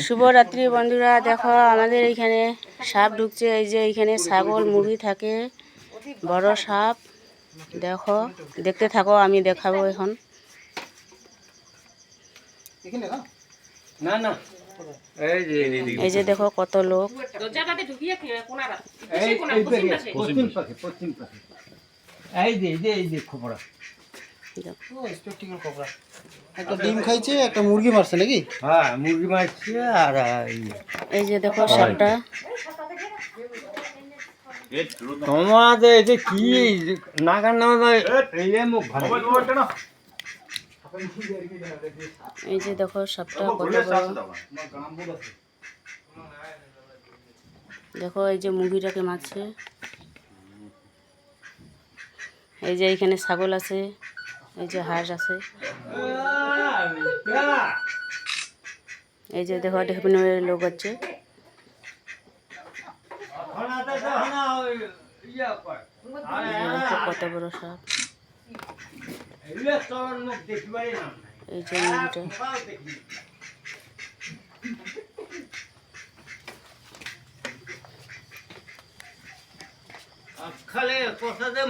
শুভরাত্রি বন্ধুরা, দেখো আমাদের এইখানে সাপ ঢুকছে। এই যে এইখানে ছাগল মুরগি থাকে, বড় সাপ। দেখো, দেখতে থাকো, আমি দেখাবো এখন। এই যে দেখো কত লোক। একটা ডিম খাইছে, একটা মুরগি মারছে নাকি? হ্যাঁ, মুরগি মারছে। আর এই যে দেখো সাপটা। তোমাদের এটা কি নাগার নাম? মুখ ভালো। এই যে দেখো সাপটা কত বড়। দেখো এই যে মুরগিটাকে মারছে। এই যে এইখানে ছাগল আছে, এই যে হাঁস আছে। এই যে দেখো ঢেপিনের লোক আছে। কত বড় সাপ। এই যে মুরগিটা। খালে কোথাতে